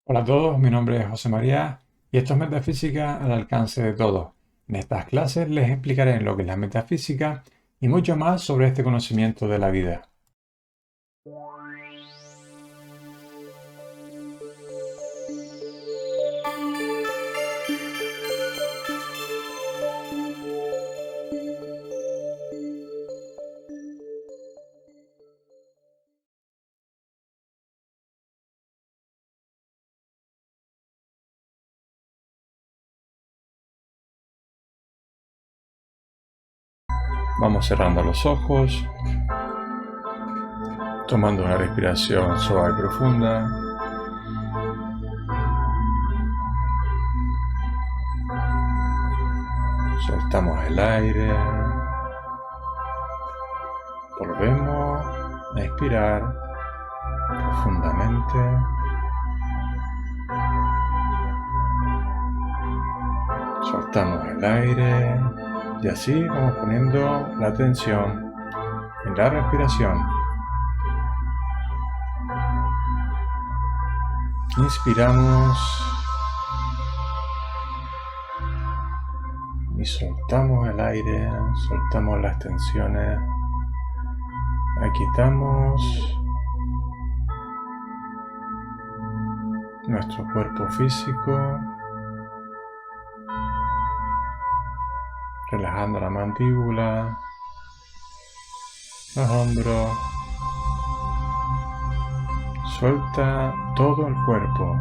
Hola a todos, mi nombre es José María y esto es Metafísica al alcance de todos. En estas clases les explicaré lo que es la metafísica y mucho más sobre este conocimiento de la vida. Vamos cerrando los ojos, tomando una respiración suave y profunda. Soltamos el aire. Volvemos a inspirar profundamente. Soltamos el aire y así vamos poniendo la atención en la respiración. Inspiramos y soltamos el aire, soltamos las tensiones, quitamos nuestro cuerpo físico, relajando la mandíbula, los hombros. Suelta todo el cuerpo.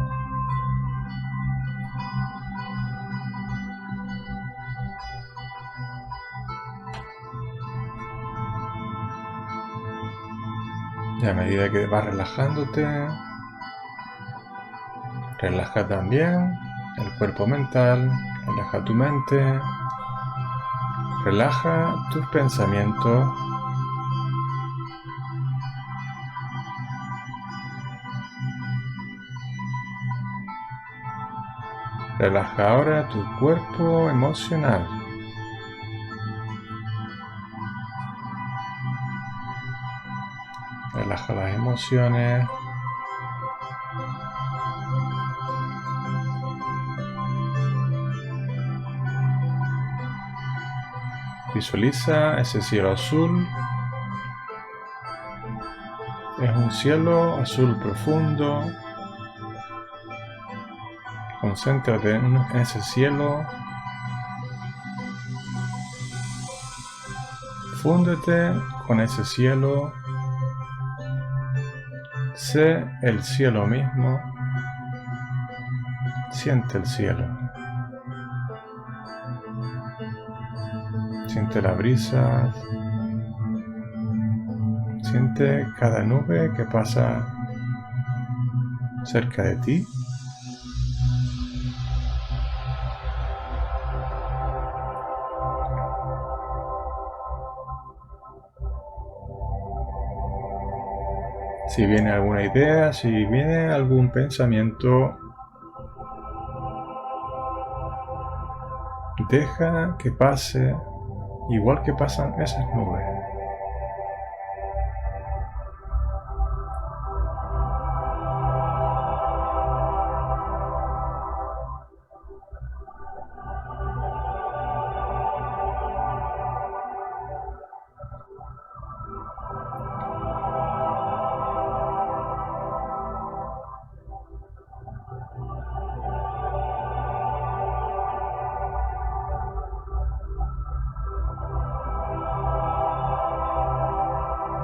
Y a medida que vas relajándote, relaja también el cuerpo mental, relaja tu mente, relaja tus pensamientos. Relaja ahora tu cuerpo emocional. Relaja las emociones. Visualiza ese cielo azul. Es un cielo azul profundo. Concéntrate en ese cielo. Fúndete con ese cielo. Sé el cielo mismo. Siente el cielo. Siente la brisa. Siente cada nube que pasa cerca de ti. Si viene alguna idea, si viene algún pensamiento, deja que pase igual que pasan esas nubes.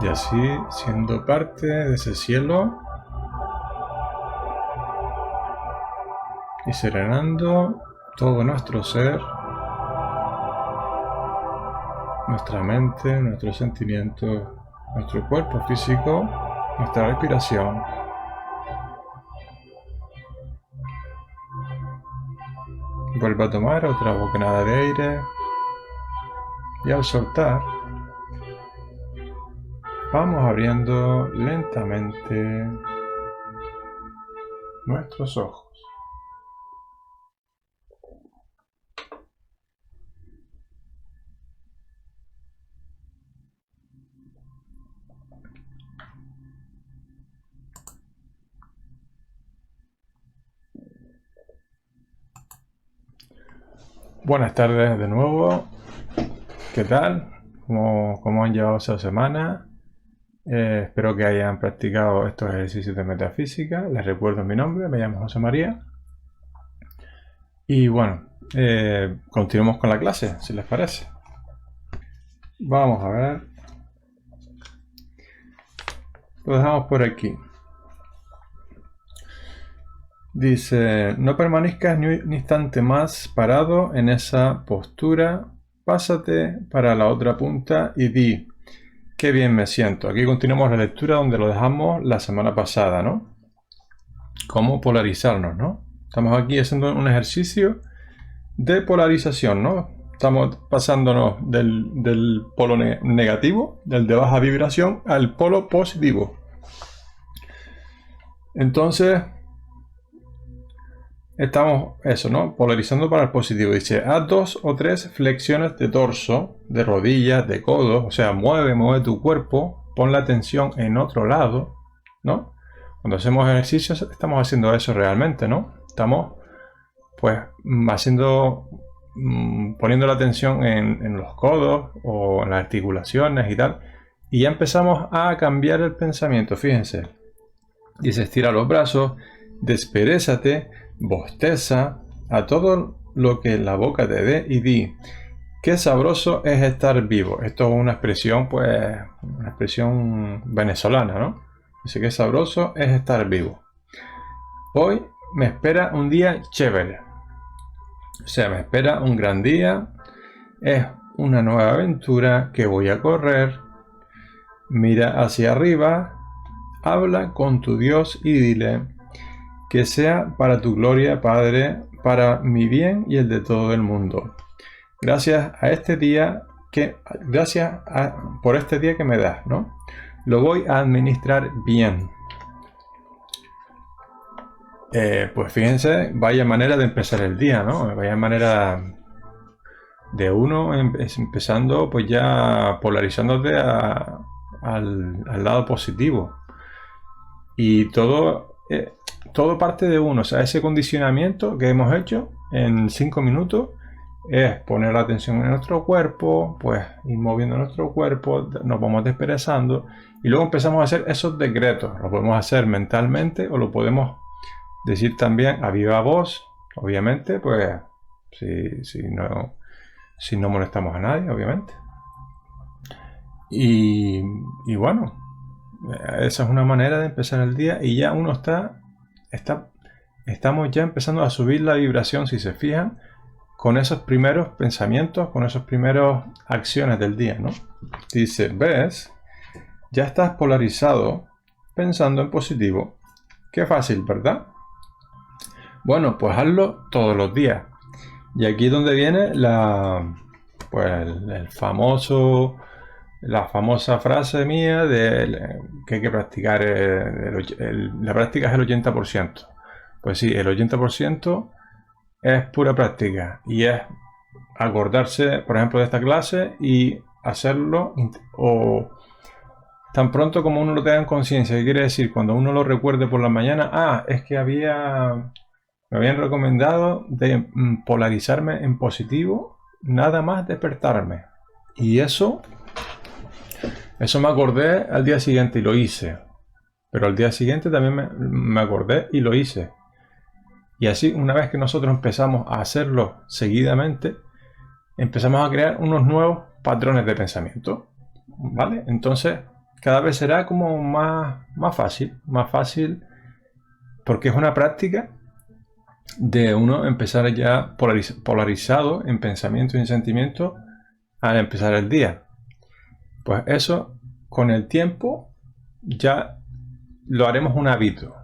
Y así, siendo parte de ese cielo y serenando todo nuestro ser, nuestra mente, nuestros sentimientos, nuestro cuerpo físico, nuestra respiración. Vuelve a tomar otra bocanada de aire y al soltar, vamos abriendo lentamente nuestros ojos. Buenas tardes de nuevo. ¿Qué tal? ¿Cómo han llevado esa semana? Espero que hayan practicado estos ejercicios de metafísica. Les recuerdo mi nombre, me llamo José María. Y bueno, continuemos con la clase, si les parece. Vamos a ver. Lo dejamos por aquí. Dice, no permanezcas ni un instante más parado en esa postura, pásate para la otra punta y di, qué bien me siento. Aquí continuamos la lectura donde lo dejamos la semana pasada, ¿no? Cómo polarizarnos, ¿no? Estamos aquí haciendo un ejercicio de polarización, ¿no? Estamos pasándonos del polo negativo, del de baja vibración, al polo positivo. Entonces, estamos, eso, ¿no? Polarizando para el positivo. Dice, haz 2 o 3 flexiones de torso, de rodillas, de codos. O sea, mueve tu cuerpo, pon la atención en otro lado, ¿no? Cuando hacemos ejercicios, estamos haciendo eso realmente, ¿no? Estamos, pues, poniendo la atención en los codos o en las articulaciones y tal. Y ya empezamos a cambiar el pensamiento, fíjense. Dice, estira los brazos, desperezate, bosteza, a todo lo que la boca te dé y di, qué sabroso es estar vivo. Esto es una expresión, pues, una expresión venezolana, ¿no? Dice, qué sabroso es estar vivo. Hoy me espera un día chévere. O sea, me espera un gran día. Es una nueva aventura que voy a correr. Mira hacia arriba. Habla con tu Dios y dile, que sea para tu gloria, Padre, para mi bien y el de todo el mundo. Gracias a este día por este día que me das, ¿no? Lo voy a administrar bien. Pues fíjense, vaya manera de empezar el día, ¿no? Vaya manera de uno empezando, pues ya polarizándote al lado positivo. Y todo parte de uno, o sea, ese condicionamiento que hemos hecho en 5 minutos es poner la atención en nuestro cuerpo, pues ir moviendo nuestro cuerpo, nos vamos desperezando y luego empezamos a hacer esos decretos. Lo podemos hacer mentalmente o lo podemos decir también a viva voz, obviamente, pues si no molestamos a nadie, obviamente. Y bueno, esa es una manera de empezar el día y ya uno estamos ya empezando a subir la vibración, si se fijan, con esos primeros pensamientos, con esas primeras acciones del día, ¿no? Dice, ¿ves? Ya estás polarizado, pensando en positivo. Qué fácil, ¿verdad? Bueno, pues hazlo todos los días. Y aquí es donde viene la famosa frase mía de que hay que practicar, la práctica es el 80%. Pues sí, el 80% es pura práctica y es acordarse, por ejemplo, de esta clase y hacerlo o tan pronto como uno lo tenga en conciencia. ¿Qué quiere decir? Cuando uno lo recuerde por la mañana, es que me habían recomendado de polarizarme en positivo, nada más despertarme. Y eso me acordé al día siguiente y lo hice. Pero al día siguiente también me acordé y lo hice. Y así, una vez que nosotros empezamos a hacerlo seguidamente, empezamos a crear unos nuevos patrones de pensamiento. ¿Vale? Entonces, cada vez será como más fácil, porque es una práctica de uno empezar ya polarizado en pensamiento y en sentimiento al empezar el día. Pues eso, con el tiempo, ya lo haremos un hábito.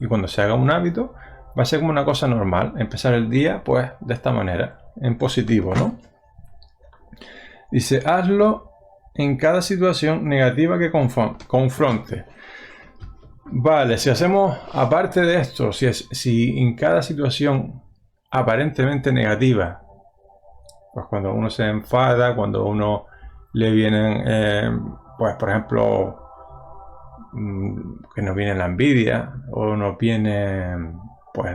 Y cuando se haga un hábito, va a ser como una cosa normal. Empezar el día, pues, de esta manera, en positivo, ¿no? Dice, hazlo en cada situación negativa que confronte. Vale, si hacemos, aparte de esto, si en cada situación aparentemente negativa, pues cuando uno se enfada, cuando uno le vienen, pues por ejemplo, que nos viene la envidia o nos viene pues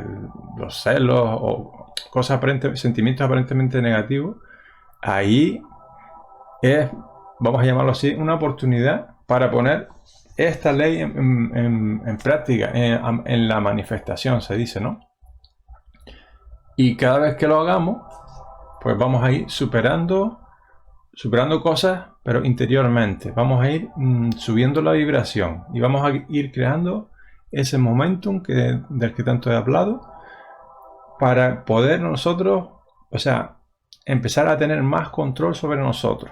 los celos o cosas sentimientos aparentemente negativos, ahí es, vamos a llamarlo así, una oportunidad para poner esta ley en práctica, en la manifestación, se dice, ¿no? Y cada vez que lo hagamos, pues vamos a ir superando cosas, pero interiormente. Vamos a ir subiendo la vibración y vamos a ir creando ese momentum del que tanto he hablado, para poder nosotros, o sea, empezar a tener más control sobre nosotros.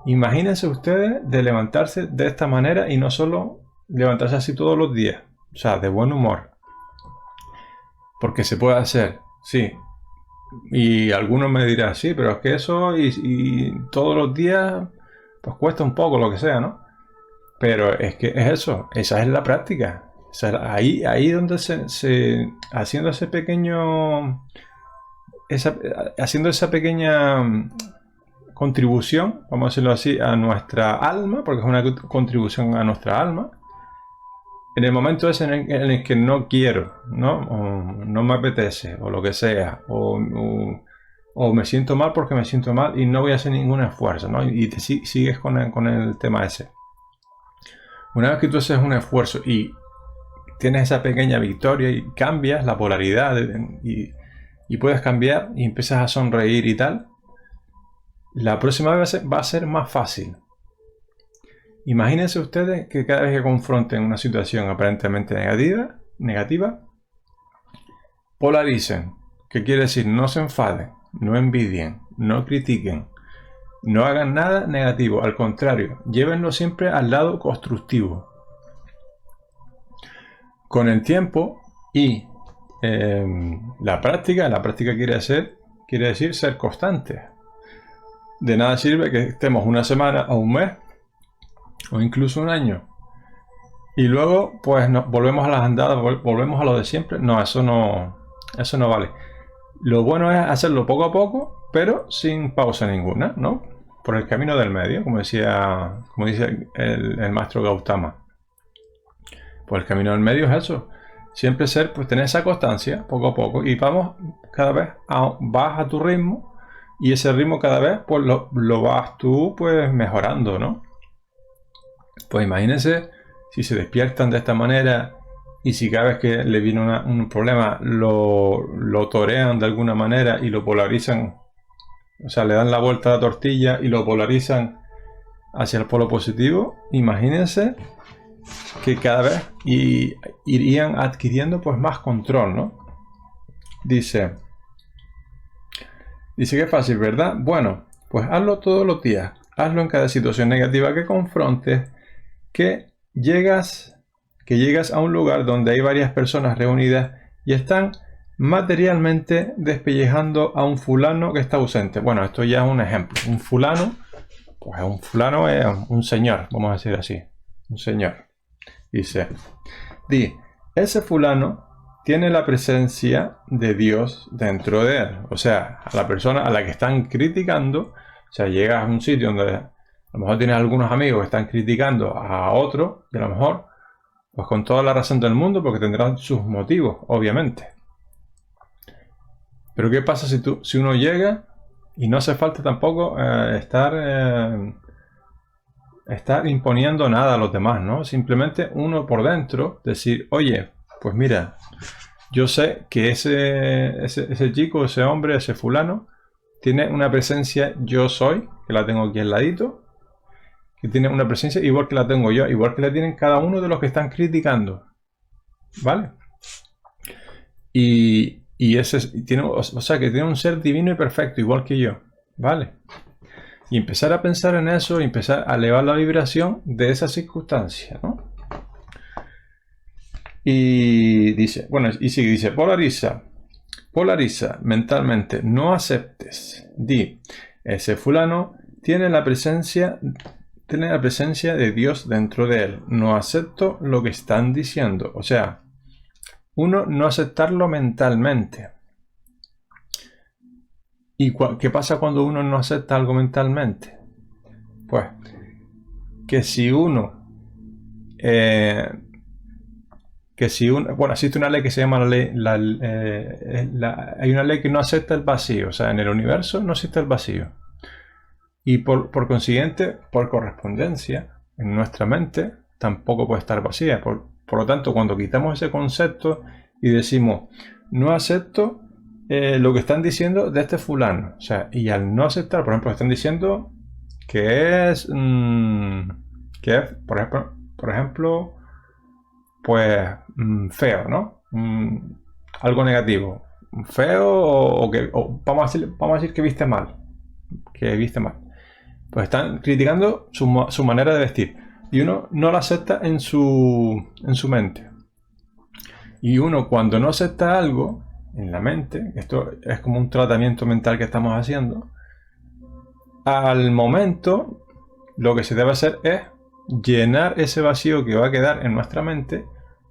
Imagínense ustedes de levantarse de esta manera y no solo levantarse así todos los días, o sea, de buen humor. Porque se puede hacer, sí. Y algunos me dirán, sí, pero es que eso y todos los días, pues cuesta un poco, lo que sea, ¿no? Pero es que es eso, esa es la práctica. O sea, ahí donde haciendo ese pequeño, haciendo esa pequeña contribución, vamos a decirlo así, a nuestra alma, porque es una contribución a nuestra alma, en el momento ese en el que no quiero, ¿no? O no me apetece, o lo que sea, o me siento mal porque me siento mal y no voy a hacer ningún esfuerzo, ¿no? Y te sigues con el tema ese. Una vez que tú haces un esfuerzo y tienes esa pequeña victoria y cambias la polaridad y puedes cambiar y empiezas a sonreír y tal, la próxima vez va a ser más fácil. Imagínense ustedes que cada vez que confronten una situación aparentemente negativa, polaricen. ¿Qué quiere decir? No se enfaden, no envidien, no critiquen, no hagan nada negativo. Al contrario, llévenlo siempre al lado constructivo. Con el tiempo y la práctica quiere decir ser constante. De nada sirve que estemos una semana o un mes o incluso un año y luego pues volvemos a las andadas, volvemos a lo de siempre. No, eso no vale. Lo bueno es hacerlo poco a poco, pero sin pausa ninguna, ¿no? Por el camino del medio, como dice el maestro Gautama. Pues el camino del medio es eso. Siempre tener esa constancia poco a poco y vamos cada vez vas a tu ritmo y ese ritmo cada vez pues lo vas tú pues mejorando, ¿no? Pues imagínense si se despiertan de esta manera y si cada vez que le viene un problema lo torean de alguna manera y lo polarizan, o sea, le dan la vuelta a la tortilla y lo polarizan hacia el polo positivo. Imagínense que cada vez irían adquiriendo pues más control, ¿no? Dice que es fácil, ¿verdad? Bueno, pues hazlo todos los días. Hazlo en cada situación negativa que confrontes, que llegas a un lugar donde hay varias personas reunidas y están materialmente despellejando a un fulano que está ausente. Bueno, esto ya es un ejemplo. Un fulano, pues un fulano es un señor, vamos a decir así. Un señor. Dice, ese fulano tiene la presencia de Dios dentro de él. O sea, a la persona a la que están criticando, o sea, llegas a un sitio donde a lo mejor tienes algunos amigos que están criticando a otro, y a lo mejor, pues con toda la razón del mundo, porque tendrán sus motivos, obviamente. Pero ¿qué pasa si uno llega y no hace falta tampoco estar imponiendo nada a los demás, ¿no? Simplemente uno por dentro decir, oye, pues mira, yo sé que ese chico, ese hombre, ese fulano, tiene una presencia yo soy, que la tengo aquí al ladito, que tiene una presencia igual que la tengo yo, igual que la tienen cada uno de los que están criticando, ¿vale? Y ese tiene, o sea, que tiene un ser divino y perfecto, igual que yo, ¿vale? Y empezar a pensar en eso y empezar a elevar la vibración de esa circunstancia, ¿no? Y dice, bueno, y sigue, dice, polariza mentalmente, no aceptes. Ese fulano tiene la presencia de Dios dentro de él. No acepto lo que están diciendo. O sea, uno no aceptarlo mentalmente. ¿Y qué pasa cuando uno no acepta algo mentalmente? Pues que si uno que si bueno, existe una ley que se llama la ley, hay una ley que no acepta el vacío, o sea, en el universo no existe el vacío. Y por consiguiente, por correspondencia, en nuestra mente tampoco puede estar vacía. Por lo tanto, cuando quitamos ese concepto y decimos, no acepto lo que están diciendo de este fulano, o sea, y al no aceptar, por ejemplo, están diciendo que es, por ejemplo, pues feo, ¿no? Algo negativo, feo o vamos a decir que viste mal, pues están criticando su manera de vestir y uno no la acepta en su mente. Y uno, cuando no acepta algo en la mente, esto es como un tratamiento mental que estamos haciendo, al momento lo que se debe hacer es llenar ese vacío que va a quedar en nuestra mente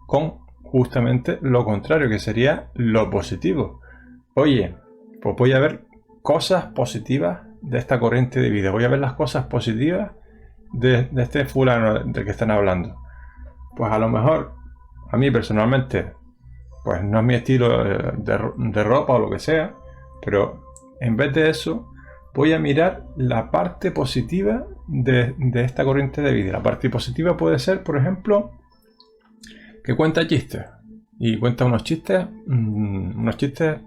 con justamente lo contrario, que sería lo positivo. Oye, pues voy a ver cosas positivas de esta corriente de vida, voy a ver las cosas positivas de este fulano del que están hablando. Pues a lo mejor, a mí personalmente, pues no es mi estilo de ropa o lo que sea, pero en vez de eso, voy a mirar la parte positiva de esta corriente de vida. La parte positiva puede ser, por ejemplo, que cuenta chistes. Y cuenta unos chistes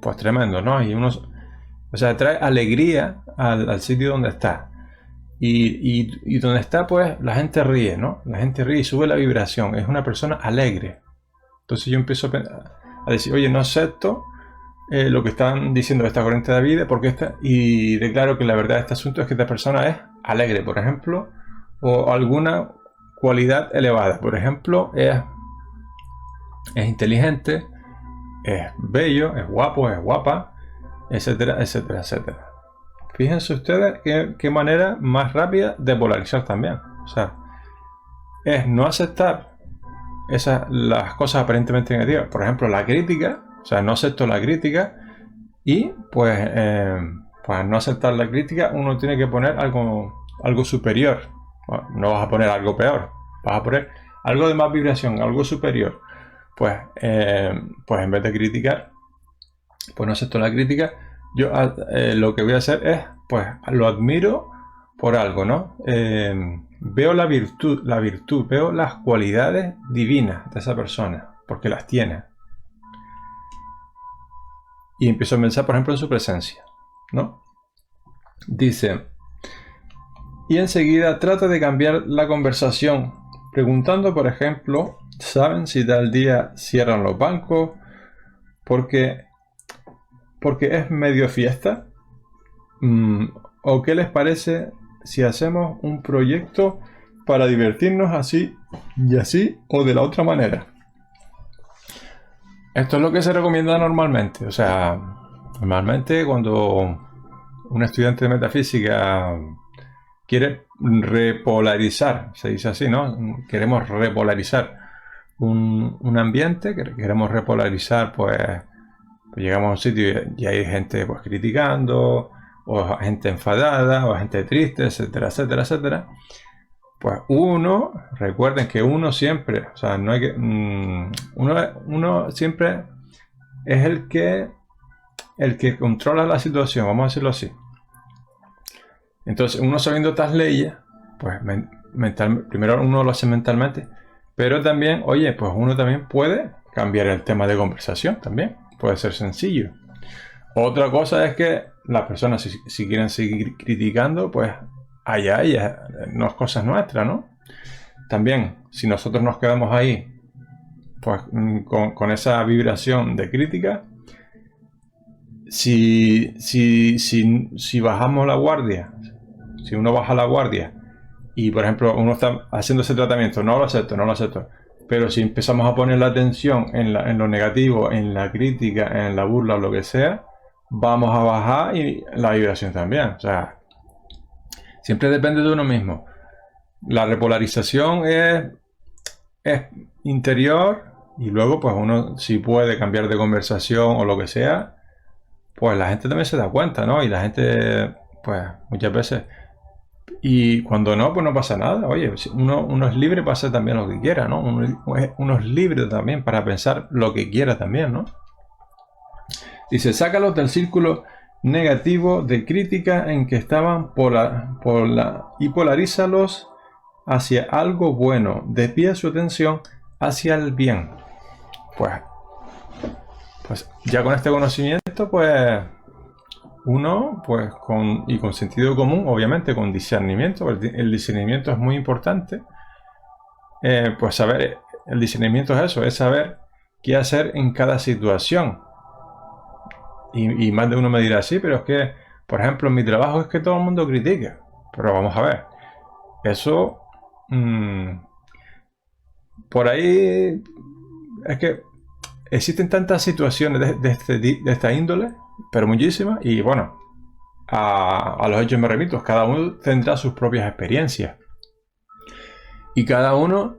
pues tremendos, ¿no? O sea, trae alegría al sitio donde está. Y donde está, pues, la gente ríe, ¿no? La gente ríe y sube la vibración. Es una persona alegre. Entonces yo empiezo a decir, oye, no acepto lo que están diciendo de esta corriente de vida, y declaro que la verdad de este asunto es que esta persona es alegre, por ejemplo, o alguna cualidad elevada. Por ejemplo, es inteligente, es bello, es guapo, es guapa, etcétera, etcétera, etcétera. Fíjense ustedes qué manera más rápida de polarizar también. O sea, es no aceptar las cosas aparentemente negativas. Por ejemplo, la crítica. O sea, no acepto la crítica y pues al no aceptar la crítica uno tiene que poner algo superior. Bueno, no vas a poner algo peor, vas a poner algo de más vibración, algo superior. Pues en vez de criticar, pues no acepto la crítica. Yo lo que voy a hacer es, pues lo admiro por algo, ¿no? Veo la virtud, veo las cualidades divinas de esa persona, porque las tiene. Y empiezo a pensar, por ejemplo, en su presencia, ¿no? Dice, y enseguida trata de cambiar la conversación, preguntando, por ejemplo, ¿saben si tal día cierran los bancos? Porque es medio fiesta. ¿O qué les parece si hacemos un proyecto para divertirnos así y así o de la otra manera? Esto es lo que se recomienda normalmente. O sea, normalmente cuando un estudiante de metafísica quiere repolarizar, se dice así, ¿no? Queremos repolarizar un ambiente, queremos repolarizar, pues llegamos a un sitio y hay gente pues criticando, o gente enfadada, o gente triste, etcétera, etcétera, etcétera. Pues recuerden que uno siempre, o sea, no hay que, uno siempre es el que controla la situación, vamos a decirlo así. Entonces, uno sabiendo estas leyes, pues primero uno lo hace mentalmente, pero también, oye, pues uno también puede cambiar el tema de conversación, también puede ser sencillo. Otra cosa es que las personas, si quieren seguir criticando, pues allá no es cosa nuestra, ¿no? También, si nosotros nos quedamos ahí, pues con esa vibración de crítica, si bajamos la guardia, si uno baja la guardia y, por ejemplo, uno está haciendo ese tratamiento, no lo acepto, pero si empezamos a poner la atención en lo negativo, en la crítica, en la burla o lo que sea, vamos a bajar y la vibración también. O sea, siempre depende de uno mismo. La repolarización es interior y luego pues uno si puede cambiar de conversación o lo que sea, pues la gente también se da cuenta, ¿no? Y la gente pues muchas veces Y cuando no, pues no pasa nada. Oye, si uno es libre para hacer también lo que quiera, ¿no? Uno es libre también para pensar lo que quiera también, ¿no? Dice, sácalos del círculo negativo de crítica en que estaban y polarízalos hacia algo bueno. Desvía su atención hacia el bien. Pues ya con este conocimiento, pues uno, pues con sentido común, obviamente con discernimiento, el discernimiento es muy importante. Pues saber, el discernimiento es eso, es saber qué hacer en cada situación. Y más de uno me dirá, sí, pero es que, por ejemplo, en mi trabajo es que todo el mundo critica. Pero vamos a ver, eso, por ahí, es que existen tantas situaciones de esta índole, pero muchísimas, y bueno, a los hechos me remito, cada uno tendrá sus propias experiencias. Y cada uno,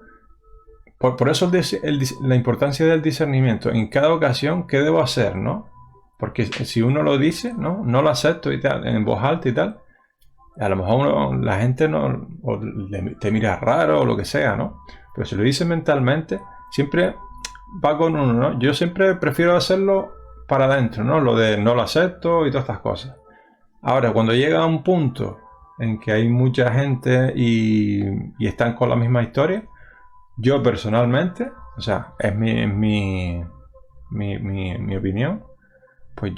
por eso la importancia del discernimiento, en cada ocasión, ¿qué debo hacer, no? Porque si uno lo dice, no lo acepto y tal, en voz alta y tal, a lo mejor la gente te mira raro o lo que sea, ¿no? Pero si lo dice mentalmente, siempre va con uno, ¿no? Yo siempre prefiero hacerlo para adentro, ¿no? Lo de no lo acepto y todas estas cosas. Ahora, cuando llega a un punto en que hay mucha gente y están con la misma historia, yo personalmente, o sea, es mi opinión, pues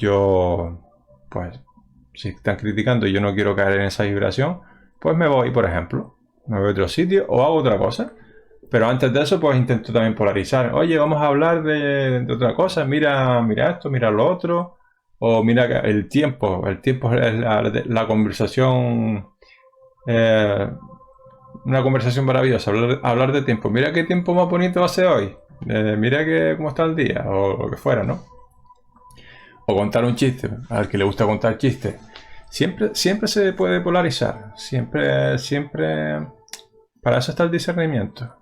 si están criticando y yo no quiero caer en esa vibración, pues me voy, por ejemplo, me voy a otro sitio o hago otra cosa. Pero antes de eso, pues intento también polarizar. Oye, vamos a hablar de otra cosa, mira esto, mira lo otro. O mira el tiempo es la conversación, una conversación maravillosa, hablar de tiempo. Mira qué tiempo más bonito hace hoy, mira cómo está el día, o lo que fuera, ¿no? O contar un chiste, al que le gusta contar chistes. Siempre se puede polarizar, siempre, para eso está el discernimiento.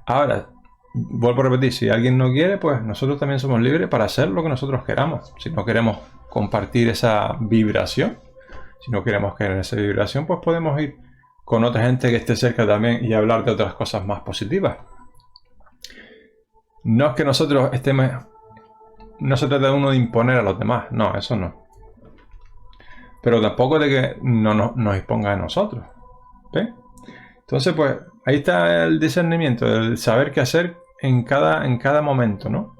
Ahora, vuelvo a repetir, si alguien no quiere, pues nosotros también somos libres para hacer lo que nosotros queramos. Si no queremos compartir esa vibración, si no queremos caer en esa vibración, pues podemos ir con otra gente que esté cerca también y hablar de otras cosas más positivas. No es que nosotros no se trata de uno de imponer a los demás, no, eso no. Pero tampoco de que no nos imponga a nosotros. ¿Sí? Entonces, pues, ahí está el discernimiento, el saber qué hacer en cada momento, ¿no?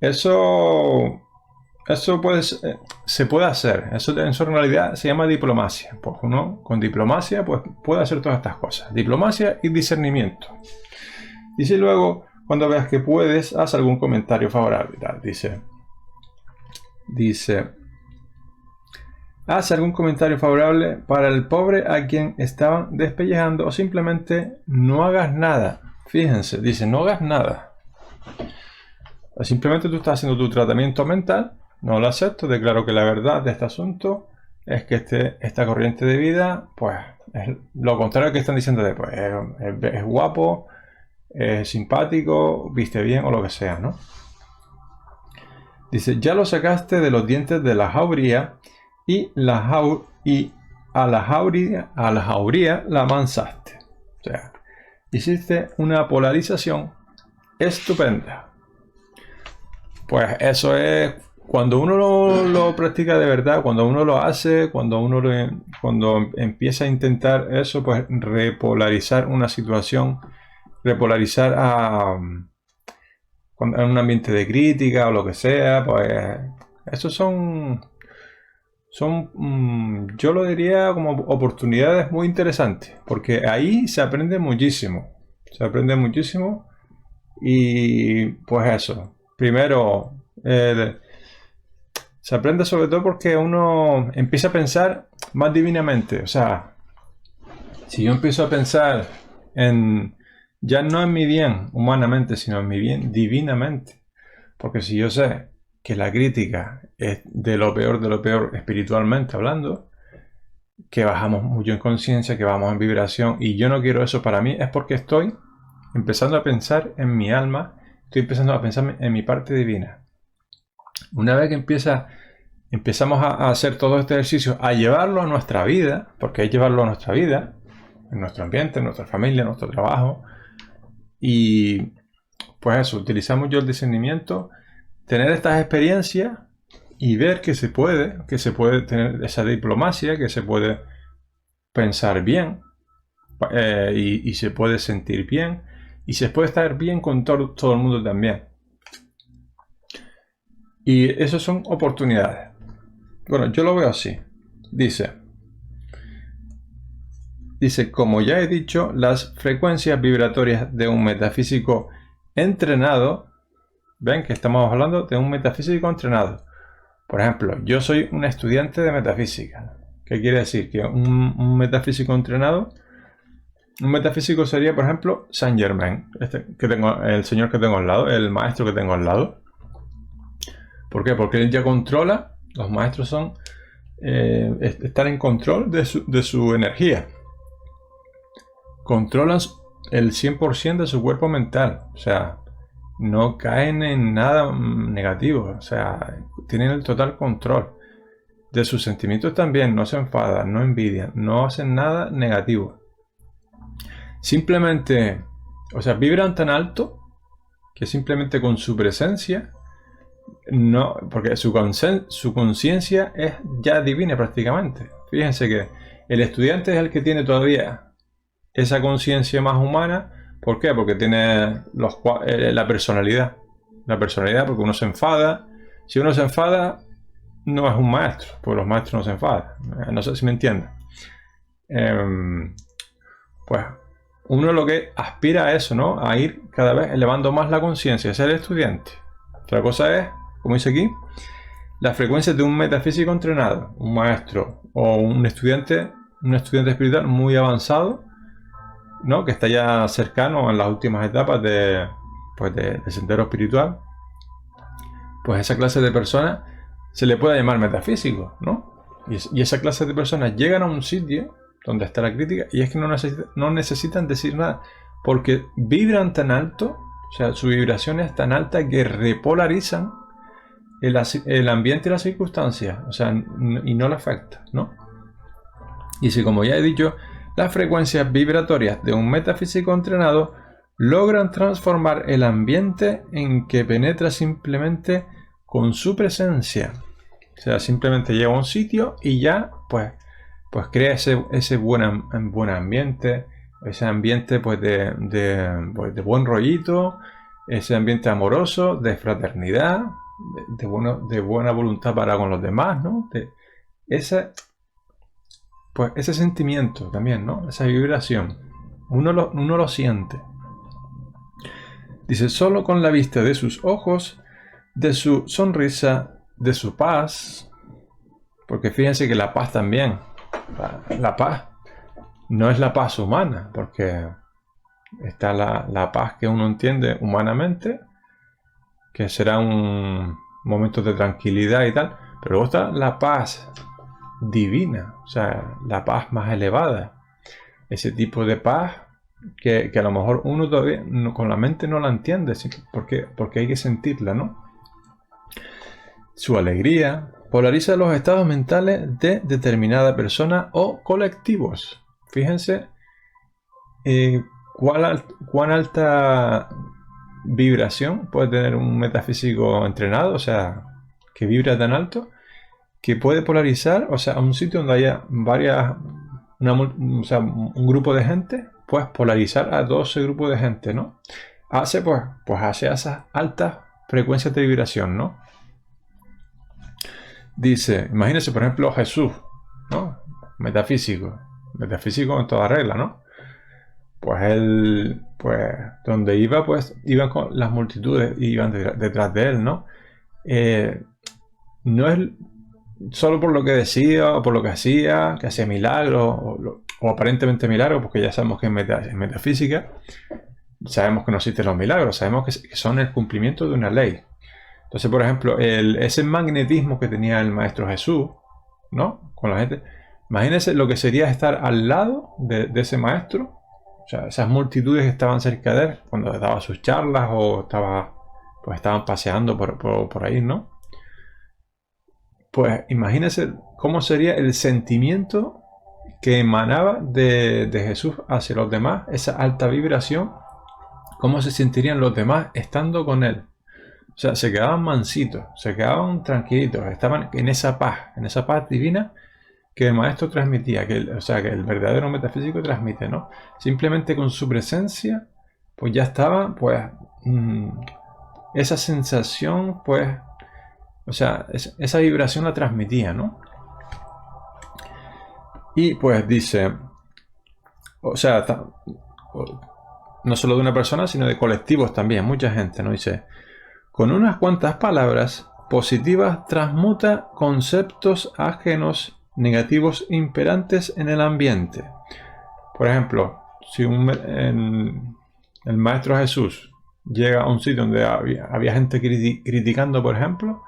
Eso se puede hacer. Eso en realidad se llama diplomacia. Pues uno con diplomacia pues puede hacer todas estas cosas. Diplomacia y discernimiento. Dice luego, cuando veas que puedes, haz algún comentario favorable. Dice, haz algún comentario favorable para el pobre a quien estaban despellejando o simplemente no hagas nada. Fíjense, dice, no hagas nada. O simplemente tú estás haciendo tu tratamiento mental, no lo acepto, declaro que la verdad de este asunto es que esta corriente de vida, pues, es lo contrario que están diciendo después. Es guapo, es simpático, viste bien o lo que sea, ¿no? Dice, ya lo sacaste de los dientes de la jauría y a la jauría la amansaste. O sea, hiciste una polarización estupenda. Pues eso es cuando uno lo practica de verdad, cuando uno lo hace, cuando empieza a intentar eso, pues repolarizar una situación, repolarizar en un ambiente de crítica o lo que sea, pues esos son yo lo diría como oportunidades muy interesantes, porque ahí se aprende muchísimo. Y pues eso. Primero, se aprende sobre todo porque uno empieza a pensar más divinamente. O sea, si yo empiezo a pensar ya no en mi bien humanamente, sino en mi bien divinamente. Porque si yo sé que la crítica es de lo peor espiritualmente hablando, que bajamos mucho en conciencia, que vamos en vibración, y yo no quiero eso para mí, es porque estoy empezando a pensar en mi alma, estoy empezando a pensar en mi parte divina. Una vez que empieza empezamos a hacer todo este ejercicio, a llevarlo a nuestra vida, porque hay que llevarlo a nuestra vida, en nuestro ambiente, en nuestra familia, en nuestro trabajo. Y pues eso, utilizamos yo el discernimiento, tener estas experiencias y ver que se puede tener esa diplomacia, que se puede pensar bien y se puede sentir bien y se puede estar bien con todo el mundo también. Y eso son oportunidades. Bueno, yo lo veo así. Dice, como ya he dicho, las frecuencias vibratorias de un metafísico entrenado, ven que estamos hablando de un metafísico entrenado. Por ejemplo, yo soy un estudiante de metafísica. ¿Qué quiere decir? Que un metafísico entrenado, un metafísico sería, por ejemplo, Saint Germain, el señor que tengo al lado, el maestro que tengo al lado. ¿Por qué? Porque él ya controla, los maestros son estar en control de su energía. Controlan el 100% de su cuerpo mental. O sea, no caen en nada negativo. O sea, tienen el total control de sus sentimientos también. No se enfadan, no envidian, no hacen nada negativo. Simplemente, o sea, vibran tan alto que simplemente con su presencia, no, porque su conciencia es ya divina prácticamente. Fíjense que el estudiante es el que tiene todavía esa conciencia más humana. ¿Por qué? Porque tiene la personalidad. La personalidad, porque uno se enfada. Si uno se enfada, no es un maestro, porque los maestros no se enfadan. No sé si me entienden. Pues uno lo que aspira a eso, ¿no? A ir cada vez elevando más la conciencia, ser el estudiante. Otra cosa es, como dice aquí, la frecuencia de un metafísico entrenado, un maestro o un estudiante espiritual muy avanzado, ¿no? Que está ya cercano a las últimas etapas de sendero espiritual. Pues esa clase de personas se le puede llamar metafísico, ¿no? Y esa clase de personas llegan a un sitio donde está la crítica y es que no necesitan decir nada, porque vibran tan alto, o sea, su vibración es tan alta que repolarizan el ambiente y las circunstancias, o sea, y no le afecta, ¿no? Y si, como ya he dicho, las frecuencias vibratorias de un metafísico entrenado logran transformar el ambiente en que penetra simplemente con su presencia. O sea, simplemente llega a un sitio y ya pues crea ese buen ambiente, ese ambiente pues de buen rollito, ese ambiente amoroso, de fraternidad, de buena voluntad para con los demás, ¿no? Ese sentimiento también, ¿no? Esa vibración. Uno lo siente. Dice, solo con la vista de sus ojos, de su sonrisa, de su paz, porque fíjense que la paz también, la paz no es la paz humana, porque está la paz que uno entiende humanamente, que será un momento de tranquilidad y tal, pero luego está la paz divina, o sea, la paz más elevada, ese tipo de paz que a lo mejor uno todavía con la mente no la entiende, porque hay que sentirla, ¿no? Su alegría polariza los estados mentales de determinada persona o colectivos. Fíjense cuán alta vibración puede tener un metafísico entrenado, o sea, que vibra tan alto, que puede polarizar, o sea, a un sitio donde haya un grupo de gente, pues polarizar a todo ese grupo de gente, ¿no? Hace esas altas frecuencias de vibración, ¿no? Dice, imagínense, por ejemplo, Jesús, ¿no? Metafísico en toda regla, ¿no? Pues él, donde iba, iban con las multitudes, iban detrás de él, ¿no? No es solo por lo que decía o por lo que hacía milagros o aparentemente milagros, porque ya sabemos que en metafísica sabemos que no existen los milagros, sabemos que son el cumplimiento de una ley. Entonces, por ejemplo, ese magnetismo que tenía el Maestro Jesús, ¿no? Con la gente, imagínense lo que sería estar al lado de ese Maestro, o sea, esas multitudes que estaban cerca de él cuando daba sus charlas o estaban paseando por ahí, ¿no? pues imagínense cómo sería el sentimiento que emanaba de Jesús hacia los demás, esa alta vibración, cómo se sentirían los demás estando con él. O sea, se quedaban mansitos, se quedaban tranquilitos, estaban en esa paz divina que el maestro transmitía, que el verdadero metafísico transmite, ¿no? Simplemente con su presencia, pues ya estaba, pues, esa sensación, pues, o sea, esa vibración la transmitía, ¿no? Y pues dice, o sea, no solo de una persona, sino de colectivos también, mucha gente, ¿no? Dice, con unas cuantas palabras positivas transmuta conceptos ajenos, negativos, imperantes en el ambiente. Por ejemplo, si el Maestro Jesús llega a un sitio donde había gente criticando, por ejemplo,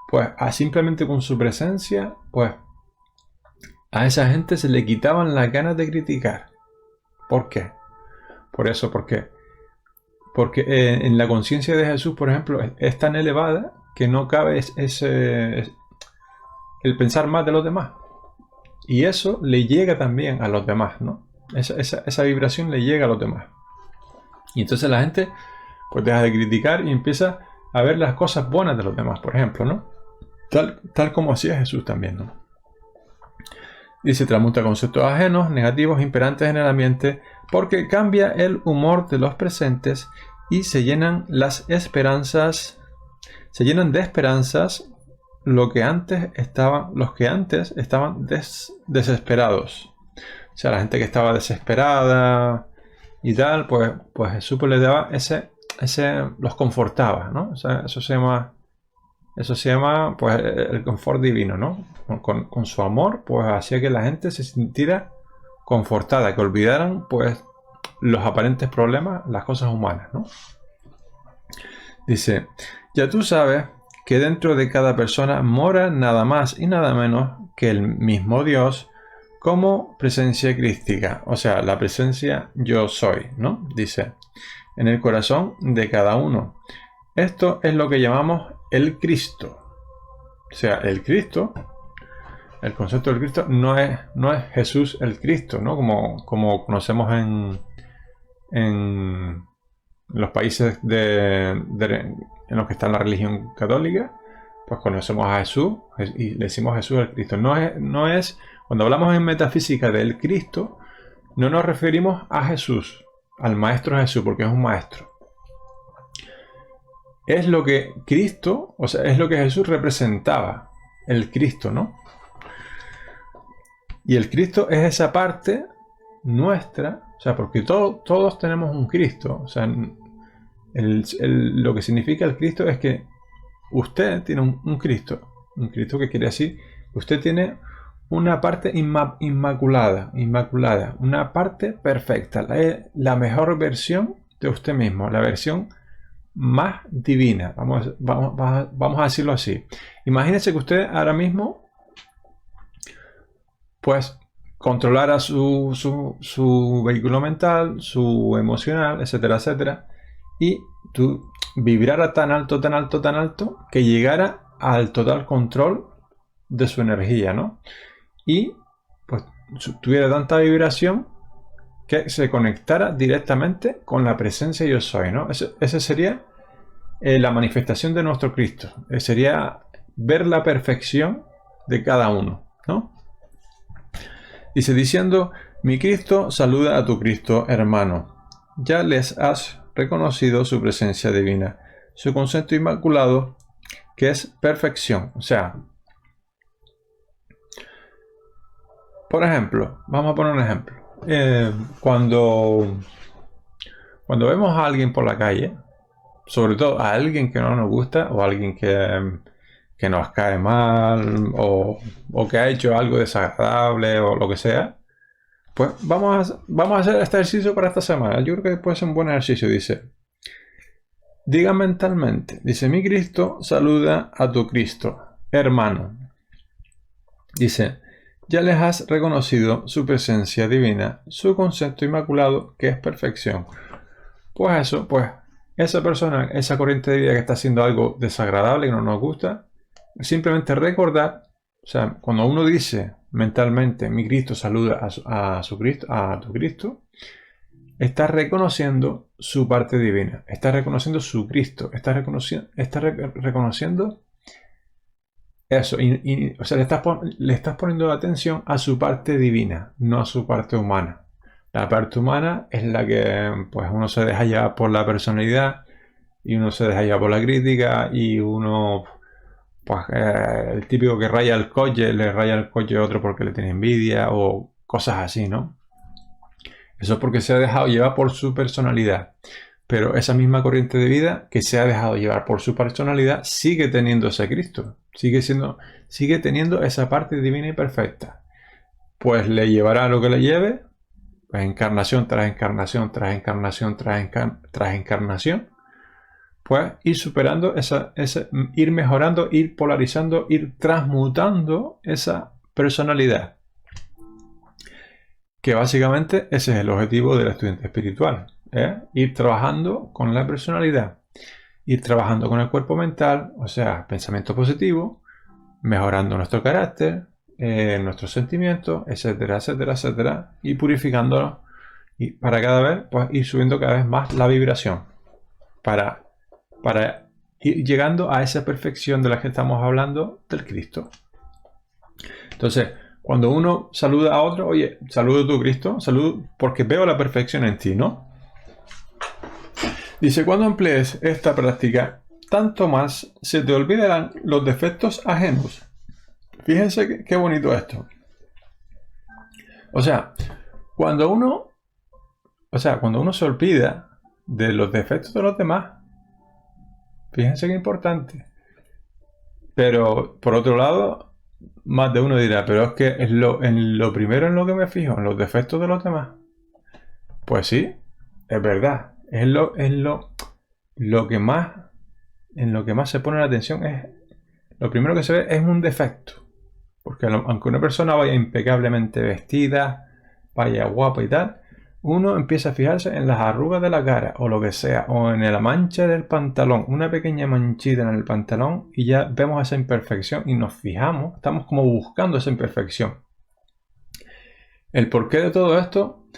pues simplemente con su presencia, pues a esa gente se le quitaban las ganas de criticar. ¿Por qué? Por eso, porque en la conciencia de Jesús, por ejemplo, es tan elevada que no cabe el pensar más de los demás. Y eso le llega también a los demás, ¿no? Esa vibración le llega a los demás. Y entonces la gente pues deja de criticar y empieza a ver las cosas buenas de los demás, por ejemplo, ¿no? Tal como hacía Jesús también, ¿no? Dice, transmuta conceptos ajenos, negativos, imperantes en el ambiente, porque cambia el humor de los presentes y se llenan de esperanzas los que antes estaban desesperados. O sea, la gente que estaba desesperada y tal, pues Jesús le daba los confortaba, ¿no? O sea, eso se llama pues el confort divino, ¿no? Con su amor, pues hacía que la gente se sintiera confortada, que olvidaran pues los aparentes problemas, las cosas humanas, ¿no? Dice, ya tú sabes que dentro de cada persona mora nada más y nada menos que el mismo Dios como presencia crística, o sea, la presencia yo soy, ¿no? Dice, en el corazón de cada uno. Esto es lo que llamamos el Cristo. O sea, el Cristo, el concepto del Cristo no es Jesús el Cristo, ¿no? Como conocemos en los países en los que está la religión católica, pues conocemos a Jesús y le decimos Jesús el Cristo. No es, cuando hablamos en metafísica del Cristo, no nos referimos a Jesús, al Maestro Jesús, porque es un maestro. Es lo que Cristo, o sea, es lo que Jesús representaba, el Cristo, ¿no? Y el Cristo es esa parte nuestra, o sea, porque todos tenemos un Cristo, o sea, lo que significa el Cristo es que usted tiene un Cristo que quiere decir que usted tiene una parte inmaculada, una parte perfecta, la mejor versión de usted mismo, la versión más divina, vamos a decirlo así. Imagínese que usted ahora mismo pues controlara su vehículo mental, su emocional, etcétera, etcétera, y tú vibrara tan alto que llegara al total control de su energía, ¿no? Y pues tuviera tanta vibración que se conectara directamente con la presencia yo soy, ¿no? Ese sería la manifestación de nuestro Cristo. Sería ver la perfección de cada uno, ¿no? Dice, diciendo, mi Cristo saluda a tu Cristo hermano. Ya les has reconocido su presencia divina, su concepto inmaculado, que es perfección. O sea, por ejemplo, vamos a poner un ejemplo. Cuando vemos a alguien por la calle, sobre todo a alguien que no nos gusta o a alguien que nos cae mal o que ha hecho algo desagradable o lo que sea, pues vamos a hacer este ejercicio para esta semana. Yo creo que puede ser un buen ejercicio. Dice, diga mentalmente, dice, mi Cristo saluda a tu Cristo hermano. Dice, ya les has reconocido su presencia divina, su concepto inmaculado, que es perfección. Pues eso, pues esa persona, esa corriente de vida que está haciendo algo desagradable, que no nos gusta, simplemente recordar, o sea, cuando uno dice mentalmente, mi Cristo saluda a tu Cristo, está reconociendo su parte divina, está reconociendo su Cristo, está reconociendo eso, o sea, le estás poniendo atención a su parte divina, no a su parte humana. La parte humana es la que pues uno se deja llevar por la personalidad y uno se deja llevar por la crítica y uno, pues el típico que raya el coche, le raya el coche a otro porque le tiene envidia o cosas así, ¿no? Eso es porque se ha dejado llevar por su personalidad. Pero esa misma corriente de vida que se ha dejado llevar por su personalidad sigue teniendo ese Cristo, sigue teniendo esa parte divina y perfecta. Pues le llevará lo que le lleve, pues encarnación tras encarnación, tras encarnación, tras encarnación, pues ir superando ir mejorando, ir polarizando, ir transmutando esa personalidad. Que básicamente ese es el objetivo del estudiante espiritual. Ir trabajando con la personalidad, ir trabajando con el cuerpo mental, o sea, pensamiento positivo, mejorando nuestro carácter, nuestros sentimientos, etcétera, etcétera, etcétera, y purificándonos y para cada vez pues, ir subiendo cada vez más la vibración para ir llegando a esa perfección de la que estamos hablando del Cristo. Entonces, cuando uno saluda a otro, oye, saludo tu Cristo, saludo porque veo la perfección en ti, ¿no? Dice, cuando emplees esta práctica, tanto más se te olvidarán los defectos ajenos. Fíjense qué bonito esto. O sea, cuando uno se olvida de los defectos de los demás, fíjense qué importante. Pero, por otro lado, más de uno dirá, pero es que en lo primero en lo que me fijo, en los defectos de los demás. Pues sí, es verdad. En lo que más se pone la atención es lo primero que se ve es un defecto. Porque aunque una persona vaya impecablemente vestida, vaya guapa y tal, uno empieza a fijarse en las arrugas de la cara o lo que sea, o en la mancha del pantalón, una pequeña manchita en el pantalón y ya vemos esa imperfección y nos fijamos, estamos como buscando esa imperfección. El porqué de todo esto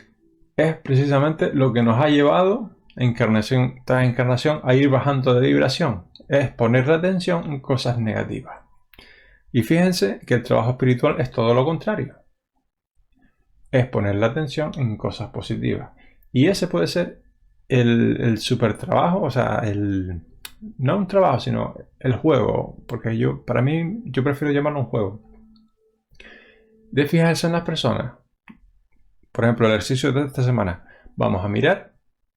es precisamente lo que nos ha llevado encarnación tras encarnación a ir bajando de vibración, es poner la atención en cosas negativas. Y fíjense que el trabajo espiritual es todo lo contrario. Es poner la atención en cosas positivas. Y ese puede ser el super trabajo, o sea, no un trabajo, sino el juego, porque para mí, yo prefiero llamarlo un juego. De fijarse en las personas. Por ejemplo, el ejercicio de esta semana. Vamos a mirar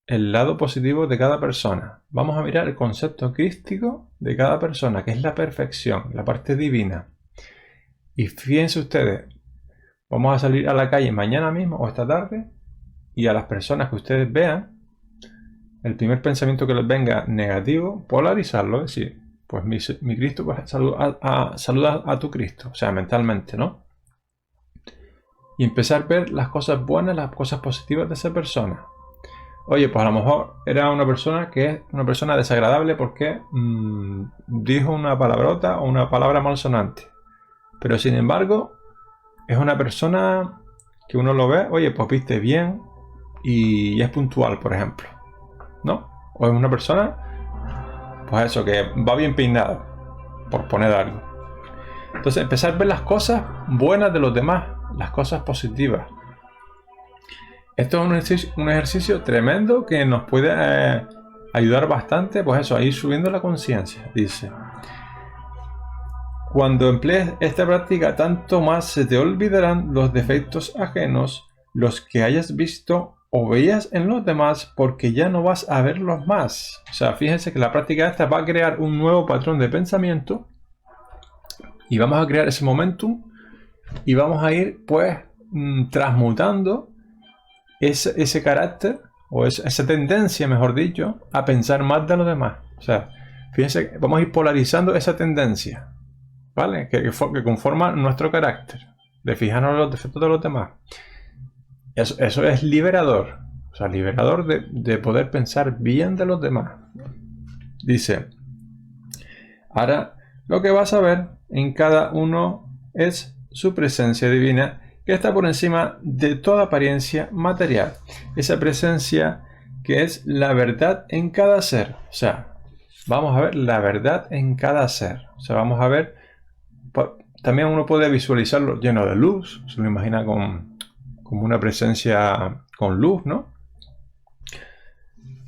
el lado positivo de cada persona. Vamos a mirar el concepto crístico de cada persona, que es la perfección, la parte divina. Y fíjense ustedes, vamos a salir a la calle mañana mismo o esta tarde y a las personas que ustedes vean, el primer pensamiento que les venga negativo, polarizarlo, es decir, pues mi Cristo, pues saluda a tu Cristo, o sea, mentalmente, ¿no? Y empezar a ver las cosas buenas, las cosas positivas de esa persona. Oye, pues a lo mejor era una persona que es una persona desagradable porque dijo una palabrota o una palabra malsonante. Pero sin embargo, es una persona que uno lo ve, oye, pues viste bien y es puntual, por ejemplo, ¿no? O es una persona, pues eso, que va bien peinada, por poner algo. Entonces, empezar a ver las cosas buenas de los demás, las cosas positivas. Esto es un ejercicio tremendo que nos puede ayudar bastante, pues eso, a ir subiendo la conciencia, dice. Cuando emplees esta práctica, tanto más se te olvidarán los defectos ajenos, los que hayas visto o veías en los demás, porque ya no vas a verlos más. O sea, fíjense que la práctica esta va a crear un nuevo patrón de pensamiento y vamos a crear ese momentum y vamos a ir, pues, transmutando ese carácter o esa tendencia, mejor dicho, a pensar más de los demás. O sea, fíjense, vamos a ir polarizando esa tendencia, ¿vale? Que conforma nuestro carácter, de fijarnos en los defectos de los demás. Eso es liberador, o sea, liberador de poder pensar bien de los demás. Dice, ahora Lo que vas a ver en cada uno es su presencia divina, que está por encima de toda apariencia material. Esa presencia que es la verdad en cada ser. O sea, vamos a ver la verdad en cada ser. O sea, vamos a ver, también uno puede visualizarlo lleno de luz, se lo imagina como una presencia con luz, ¿no?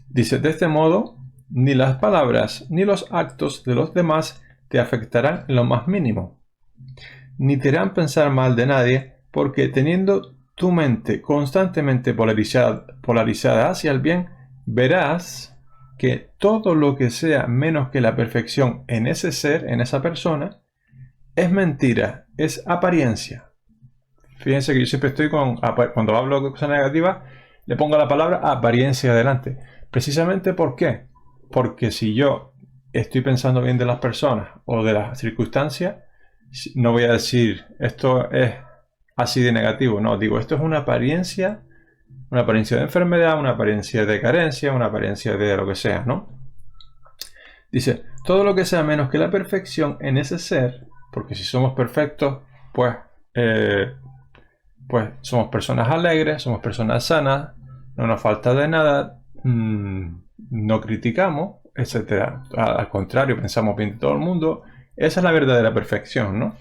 Dice, de este modo, ni las palabras ni los actos de los demás te afectarán en lo más mínimo, ni te harán pensar mal de nadie, porque teniendo tu mente constantemente polarizada hacia el bien, verás que todo lo que sea menos que la perfección en ese ser, en esa persona, es mentira, es apariencia. Fíjense que yo siempre estoy cuando hablo de cosas negativas, le pongo la palabra apariencia delante. Precisamente ¿por qué? Porque si yo estoy pensando bien de las personas o de las circunstancias, no voy a decir esto es así de negativo, no, digo esto es una apariencia de enfermedad, una apariencia de carencia, una apariencia de lo que sea, ¿no? Dice, todo lo que sea menos que la perfección en ese ser, porque si somos perfectos, pues somos personas alegres, somos personas sanas, no nos falta de nada, no criticamos, etc. Al contrario, pensamos bien de todo el mundo. Esa es la verdadera perfección, ¿no?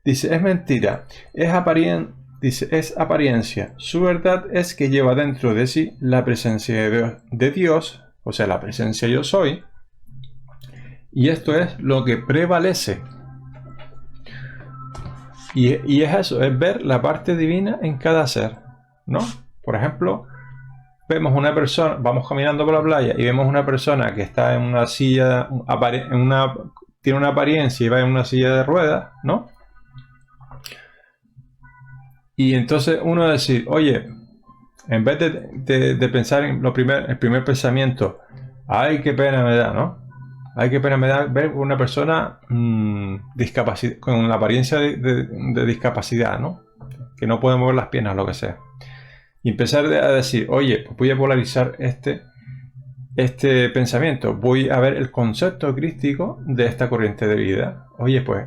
Dice, es mentira, es apariencia. Su verdad es que lleva dentro de sí la presencia de Dios, o sea, la presencia yo soy, y esto es lo que prevalece. Y es eso, es ver la parte divina en cada ser, ¿no? Por ejemplo, vemos una persona, vamos caminando por la playa y vemos una persona que está en una silla, tiene una apariencia y va en una silla de ruedas, ¿no? Y entonces uno decir, oye, en vez de pensar en el primer pensamiento, ay, qué pena me da, ¿no? Ay, qué pena me da ver una persona con la apariencia de discapacidad, ¿no? Que no puede mover las piernas, lo que sea. Y empezar a decir, oye, pues voy a polarizar este pensamiento. Voy a ver el concepto crístico de esta corriente de vida. Oye, pues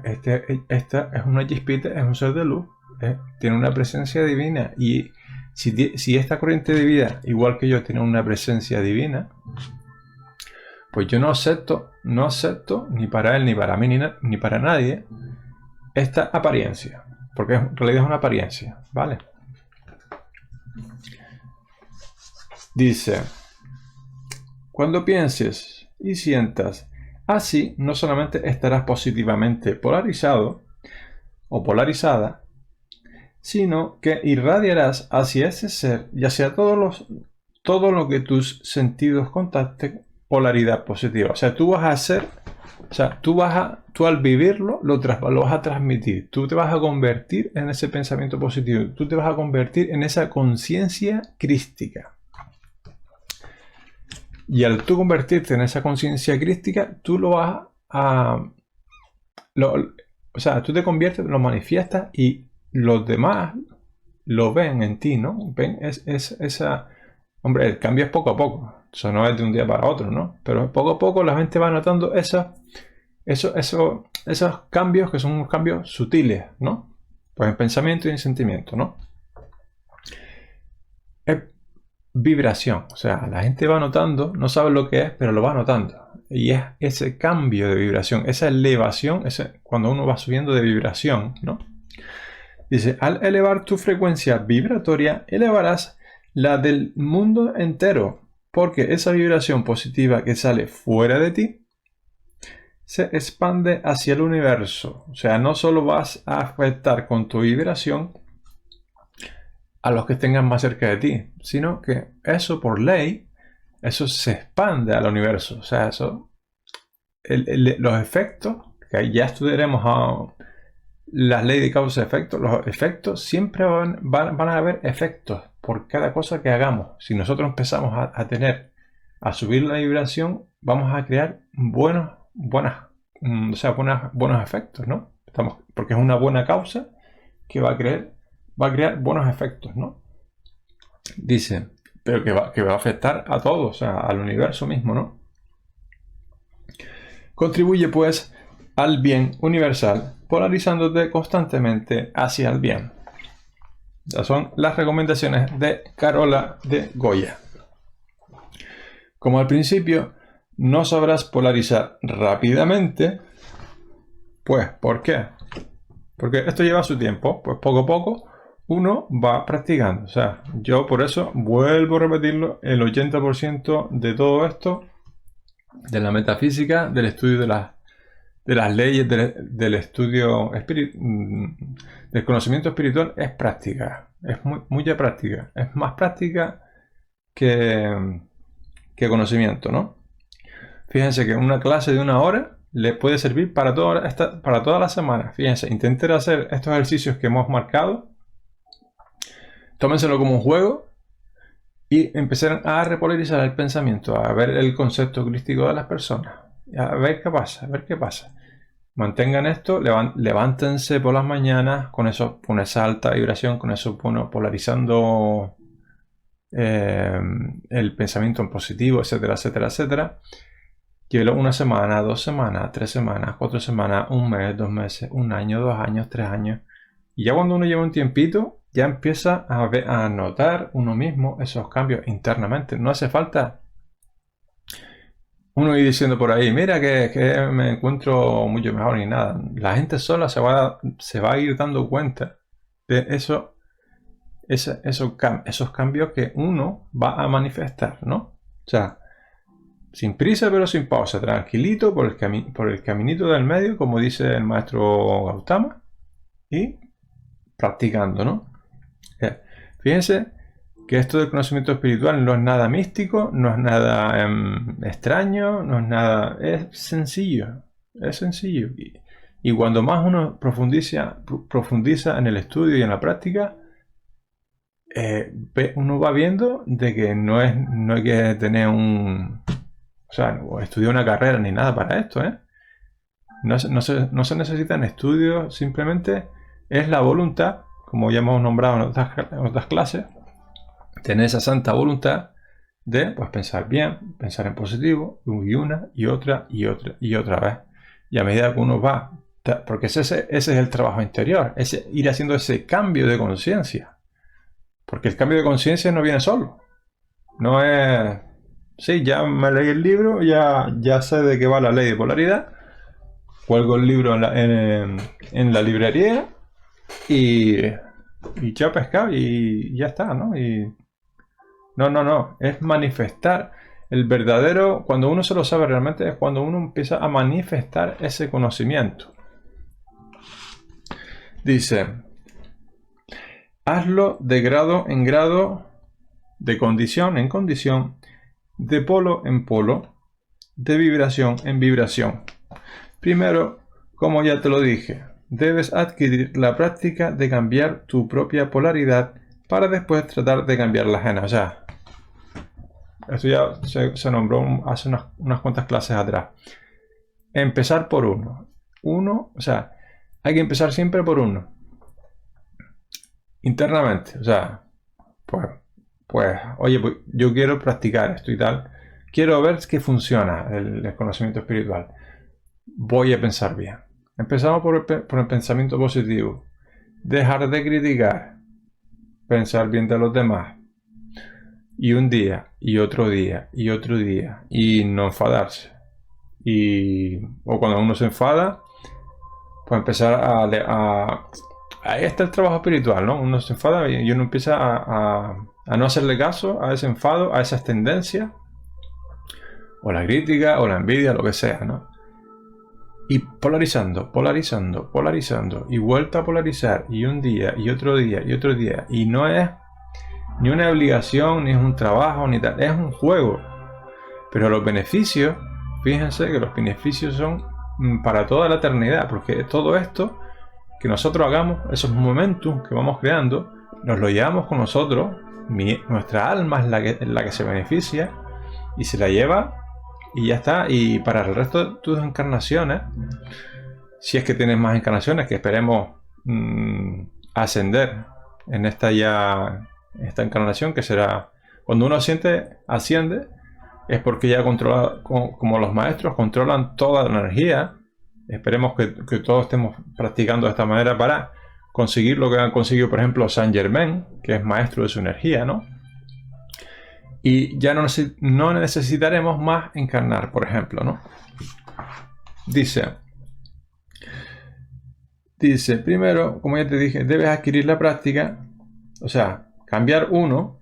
esta es una chispita, es un ser de luz. Tiene una presencia divina. Y si esta corriente de vida, igual que yo, tiene una presencia divina, pues yo no acepto ni para él, ni para mí, ni para nadie esta apariencia, porque en realidad es una apariencia, ¿vale? Dice, cuando pienses y sientas así, no solamente estarás positivamente polarizado o polarizada, sino que irradiarás hacia ese ser y hacia todo lo que tus sentidos contacten polaridad positiva. O sea, tú al vivirlo, lo vas a transmitir. Tú te vas a convertir en ese pensamiento positivo. Tú te vas a convertir en esa conciencia crística. Y al tú convertirte en esa conciencia crística, tú lo vas tú te conviertes, lo manifiestas y los demás lo ven en ti, ¿no? Ven esa... Hombre, el cambio es poco a poco. Eso no es de un día para otro, ¿no? Pero poco a poco la gente va notando esos cambios que son unos cambios sutiles, ¿no? Pues en pensamiento y en sentimiento, ¿no? Es vibración. O sea, la gente va notando, no sabe lo que es, pero lo va notando. Y es ese cambio de vibración, esa elevación, cuando uno va subiendo de vibración, ¿no? Dice, al elevar tu frecuencia vibratoria, elevarás la del mundo entero, porque esa vibración positiva que sale fuera de ti se expande hacia el universo. O sea, no solo vas a afectar con tu vibración a los que tengan más cerca de ti, sino que eso por ley, eso se expande al universo. O sea, eso, los efectos, que ya estudiaremos las leyes de causa y efecto, los efectos siempre van a haber efectos por cada cosa que hagamos. Si nosotros empezamos a subir la vibración, vamos a crear buenos efectos, ¿no? Porque es una buena causa que va a crear buenos efectos, ¿no? Dice, pero que va a afectar a todos, o sea, al universo mismo, ¿no? Contribuye, pues, al bien universal, polarizándote constantemente hacia el bien. Estas son las recomendaciones de Carola de Goya. Como al principio no sabrás polarizar rápidamente, pues ¿por qué? Porque esto lleva su tiempo, pues poco a poco uno va practicando. O sea, yo por eso vuelvo a repetirlo, el 80% de todo esto, de la metafísica, del estudio de las leyes, del estudio del conocimiento espiritual, es práctica. Es mucha práctica. Es más práctica que conocimiento, ¿no? Fíjense que una clase de 1 hora le puede servir para toda la semana. Fíjense, intenten hacer estos ejercicios que hemos marcado. Tómenselo como un juego y empecen a repolarizar el pensamiento, a ver el concepto crístico de las personas, a ver qué pasa, Mantengan esto, levántense por las mañanas con esa alta vibración, con eso polarizando el pensamiento en positivo, etcétera, etcétera, etcétera. Llévelo 1 semana, 2 semanas, 3 semanas, 4 semanas, 1 mes, 2 meses, 1 año, 2 años, 3 años. Y ya cuando uno lleva un tiempito, ya empieza a notar uno mismo esos cambios internamente. No hace falta uno ir diciendo por ahí, mira que me encuentro mucho mejor ni nada. La gente sola se va a ir dando cuenta de esos cambios que uno va a manifestar, ¿no? O sea, sin prisa pero sin pausa, tranquilito por el caminito del medio, como dice el maestro Gautama, y practicando, ¿no? Fíjense que esto del conocimiento espiritual no es nada místico, no es nada extraño, no es nada... Es sencillo, Y cuando más uno profundiza en el estudio y en la práctica, uno va viendo de que no hay que tener o estudiar una carrera ni nada para esto, ¿eh? No se necesitan estudios, simplemente es la voluntad, como ya hemos nombrado en otras clases, tener esa santa voluntad de pues, pensar bien, pensar en positivo, y una, y otra, y otra vez. Y a medida que uno va, porque ese es el trabajo interior, es ir haciendo ese cambio de conciencia. Porque el cambio de conciencia no viene solo. No es... Sí, ya me leí el libro, ya sé de qué va la ley de polaridad, cuelgo el libro en la librería y ya pescado y ya está, ¿no? No, es manifestar el verdadero, cuando uno se lo sabe realmente, es cuando uno empieza a manifestar ese conocimiento. Dice, hazlo de grado en grado, de condición en condición, de polo en polo, de vibración en vibración. Primero, como ya te lo dije, debes adquirir la práctica de cambiar tu propia polaridad para después tratar de cambiar la ajena. O sea, esto ya se nombró hace unas cuantas clases atrás. Empezar por uno. O sea, hay que empezar siempre por uno. Internamente. O sea, pues oye, pues yo quiero practicar esto y tal. Quiero ver que funciona el conocimiento espiritual. Voy a pensar bien. Empezamos por el pensamiento positivo. Dejar de criticar. Pensar bien de los demás. Y un día, y otro día, y otro día. Y no enfadarse. O cuando uno se enfada, pues empezar ahí está el trabajo espiritual, ¿no? Uno se enfada y uno empieza a no hacerle caso a ese enfado, a esas tendencias. O la crítica, o la envidia, lo que sea, ¿no? Y polarizando. Y vuelta a polarizar. Y un día, y otro día, y otro día. Y no es ni una obligación, ni es un trabajo, ni tal. Es un juego. Pero los beneficios, fíjense que los beneficios son para toda la eternidad. Porque todo esto que nosotros hagamos, esos momentos que vamos creando, nos lo llevamos con nosotros. Nuestra alma es la que se beneficia. Y se la lleva y ya está. Y para el resto de tus encarnaciones, si es que tienes más encarnaciones, que esperemos ascender en esta encarnación, que será cuando uno asciende, es porque ya controla, como los maestros controlan toda la energía, Esperemos que todos estemos practicando de esta manera para conseguir lo que han conseguido, por ejemplo, Saint Germain, que es maestro de su energía, ¿no? Y ya no necesitaremos más encarnar, por ejemplo, ¿no? Dice, primero, como ya te dije, debes adquirir la práctica, o sea, cambiar uno.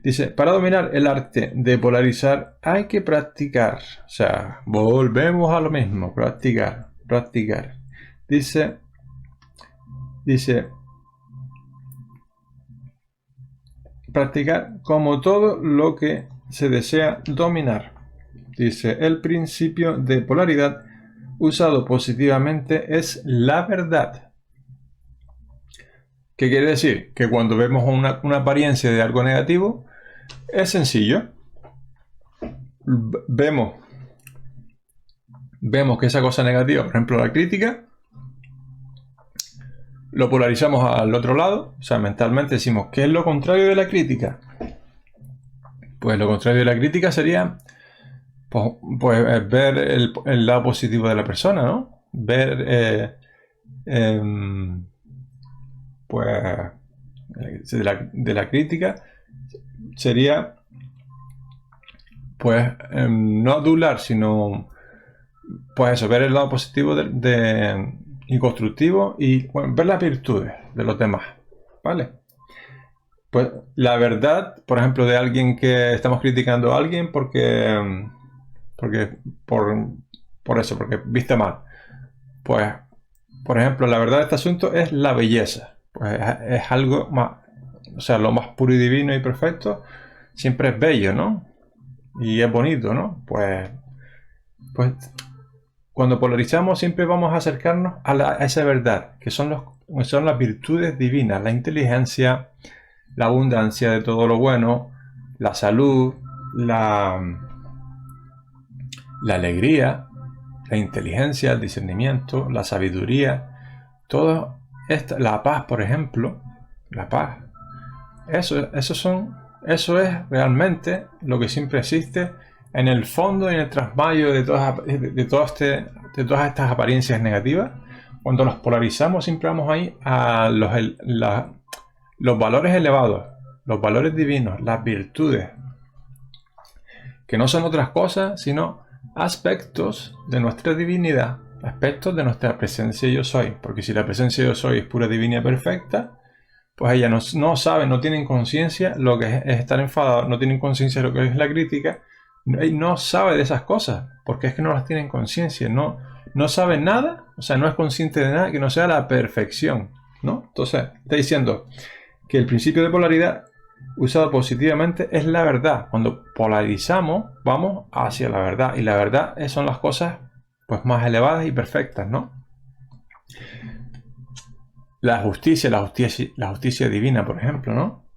Dice, para dominar el arte de polarizar hay que practicar. O sea, volvemos a lo mismo, practicar. Dice, practicar como todo lo que se desea dominar. Dice, el principio de polaridad usado positivamente es la verdad. ¿Qué quiere decir? Que cuando vemos una apariencia de algo negativo, es sencillo. Vemos que esa cosa negativa, por ejemplo la crítica, lo polarizamos al otro lado, o sea, mentalmente decimos, ¿qué es lo contrario de la crítica? Pues lo contrario de la crítica sería pues ver el lado positivo de la persona, ¿no? Ver pues de la crítica sería pues no adular, sino pues eso, ver el lado positivo y constructivo y bueno, ver las virtudes de los demás, ¿vale? Pues la verdad, por ejemplo, de alguien que estamos criticando a alguien porque viste mal. Pues, por ejemplo, la verdad de este asunto es la belleza. Pues es algo más, o sea, lo más puro y divino y perfecto siempre es bello, ¿no? Y es bonito, ¿no? Pues cuando polarizamos siempre vamos a acercarnos a esa verdad, que son las virtudes divinas, la inteligencia, la abundancia de todo lo bueno, la salud, la alegría, la inteligencia, el discernimiento, la sabiduría, todo esto, la paz, por ejemplo, la paz. Eso es realmente lo que siempre existe en el fondo y en el trasmayo de todas estas apariencias negativas. Cuando los polarizamos siempre vamos ahí a los valores elevados, los valores divinos, las virtudes, que no son otras cosas sino aspectos de nuestra divinidad, aspectos de nuestra presencia yo soy, porque si la presencia yo soy es pura divinidad perfecta, pues ellas no saben, no tienen conciencia lo que es estar enfadado, no tienen conciencia de lo que es la crítica, no sabe de esas cosas, porque es que no las tienen conciencia, no sabe nada, o sea, no es consciente de nada que no sea la perfección, ¿no? Entonces, está diciendo que el principio de polaridad usado positivamente es la verdad. Cuando polarizamos, vamos hacia la verdad, y la verdad son las cosas pues más elevadas y perfectas, ¿no? La justicia divina, por ejemplo, ¿no?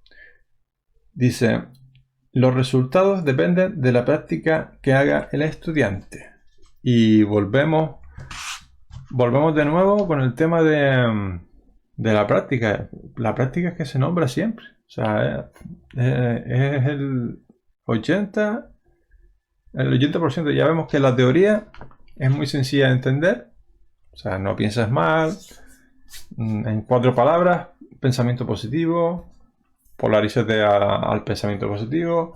Dice, los resultados dependen de la práctica que haga el estudiante. Y volvemos de nuevo con el tema de la práctica. La práctica es que se nombra siempre. O sea, es el 80%. Ya vemos que la teoría es muy sencilla de entender. O sea, no piensas mal. En 4 palabras, pensamiento positivo, polarízate al pensamiento positivo,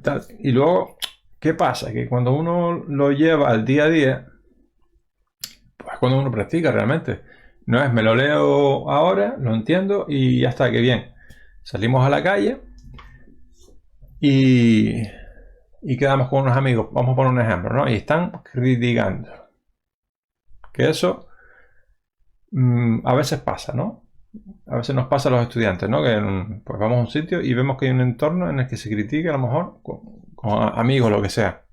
tal. Y luego, ¿qué pasa? Que cuando uno lo lleva al día a día, pues cuando uno practica realmente, no es me lo leo ahora, lo entiendo y ya está, que bien. Salimos a la calle y quedamos con unos amigos, vamos a poner un ejemplo, ¿no? Y están criticando. Que eso a veces pasa, ¿no? A veces nos pasa a los estudiantes, ¿no? Que pues vamos a un sitio y vemos que hay un entorno en el que se critica a lo mejor con amigos, lo que sea.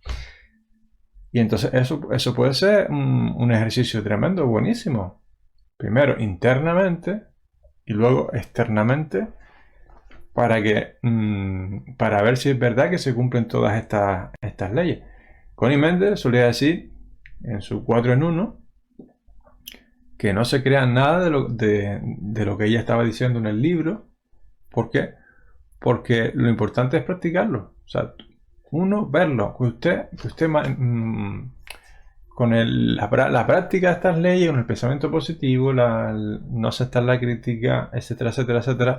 Y entonces eso puede ser un ejercicio tremendo, buenísimo. Primero internamente y luego externamente para ver si es verdad que se cumplen todas estas leyes. Connie Mendel solía decir en su 4 en 1 que no se crea nada de lo que ella estaba diciendo en el libro. ¿Por qué? Porque lo importante es practicarlo. O sea, uno, verlo. Que usted la práctica de estas leyes, con el pensamiento positivo, no aceptar la crítica, etcétera, etcétera, etcétera,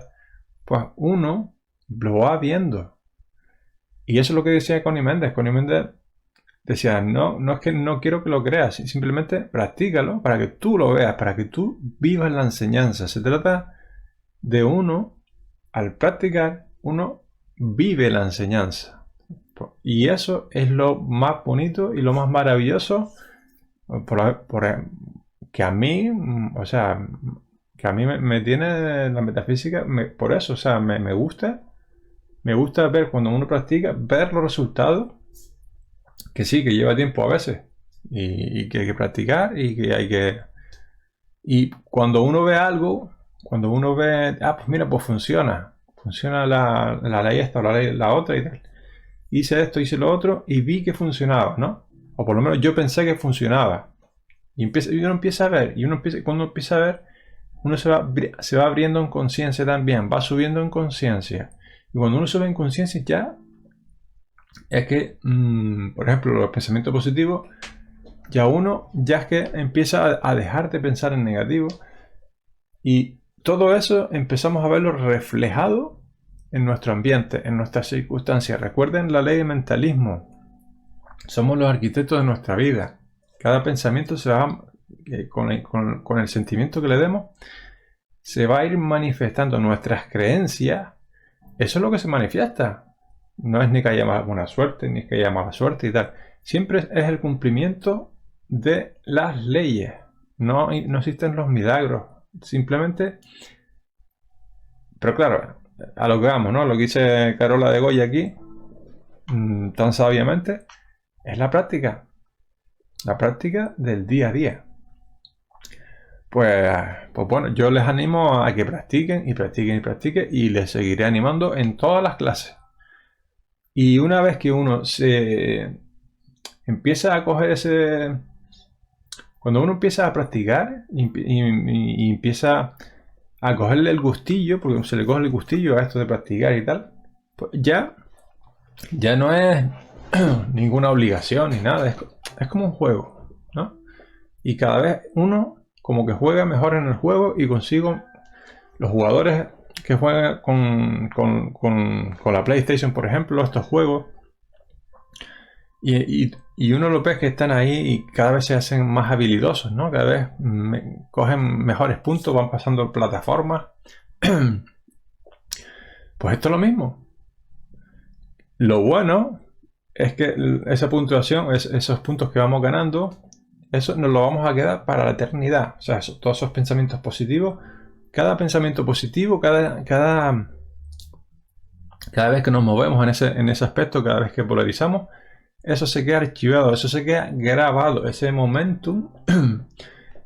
pues uno lo va viendo. Y eso es lo que decía Connie Méndez. Connie Méndez decía, no es que no quiero que lo creas, simplemente practícalo para que tú lo veas, para que tú vivas la enseñanza. Se trata de uno, al practicar, uno vive la enseñanza. Y eso es lo más bonito y lo más maravilloso que a mí, o sea, que a mí me tiene la metafísica, por eso, o sea, me gusta ver cuando uno practica, ver los resultados, que sí, que lleva tiempo a veces, y que hay que practicar, y que hay que... Y cuando uno ve algo, cuando uno ve, pues mira, pues funciona la ley esta o la ley la otra y tal. Hice esto, hice lo otro y vi que funcionaba, ¿no? O por lo menos yo pensé que funcionaba. Y uno empieza a ver, cuando empieza a ver, uno se va abriendo en conciencia también, va subiendo en conciencia. Y cuando uno sube en conciencia ya, es que, por ejemplo, los pensamientos positivos, ya es que empieza a dejar de pensar en negativo. Y todo eso empezamos a verlo reflejado en nuestro ambiente, en nuestras circunstancias. Recuerden la ley de mentalismo. Somos los arquitectos de nuestra vida. Cada pensamiento se va, con el sentimiento que le demos, se va a ir manifestando nuestras creencias. Eso es lo que se manifiesta. No es ni que haya buena suerte, ni que haya mala suerte y tal. Siempre es el cumplimiento de las leyes. No existen los milagros. Simplemente... Pero claro, a lo que vamos, ¿no? Lo que dice Carola de Goya aquí, tan sabiamente, es la práctica. La práctica del día a día. Pues bueno, yo les animo a que practiquen y practiquen y practiquen y les seguiré animando en todas las clases. Y una vez que uno se empieza a coger ese... Cuando uno empieza a practicar y empieza a cogerle el gustillo, porque se le coge el gustillo a esto de practicar y tal, pues ya no es ninguna obligación ni nada, es como un juego, ¿no? Y cada vez uno como que juega mejor en el juego y consigo los jugadores que juegan con la PlayStation, por ejemplo, estos juegos, y uno lo ve que están ahí y cada vez se hacen más habilidosos, ¿no? Cada vez cogen mejores puntos, van pasando plataformas. Pues esto es lo mismo. Lo bueno es que esa puntuación, esos puntos que vamos ganando, eso nos lo vamos a quedar para la eternidad. O sea, todos esos pensamientos positivos, cada pensamiento positivo, cada vez que nos movemos en ese aspecto, cada vez que polarizamos, eso se queda archivado, eso se queda grabado, ese momentum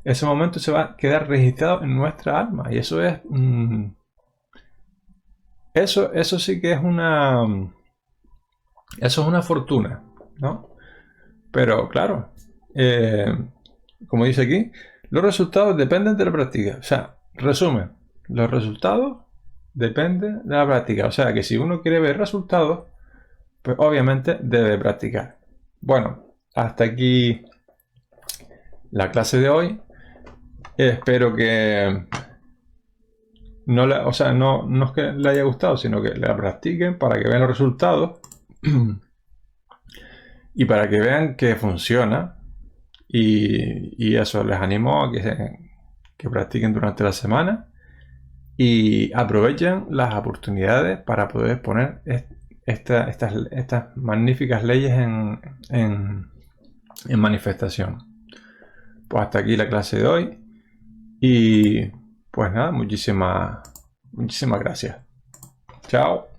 se va a quedar registrado en nuestra alma. Y eso es... eso sí que es una... Eso es una fortuna, ¿no? Pero claro, como dice aquí, los resultados dependen de la práctica. O sea, resumen, los resultados dependen de la práctica. O sea, que si uno quiere ver resultados, pues obviamente debe practicar. Bueno, hasta aquí la clase de hoy. Espero que no es que le haya gustado, sino que la practiquen para que vean los resultados y para que vean que funciona. Y eso, les animo a que practiquen durante la semana y aprovechen las oportunidades para poder poner estas magníficas leyes en manifestación. Pues hasta aquí la clase de hoy y pues nada, muchísimas gracias. Chao.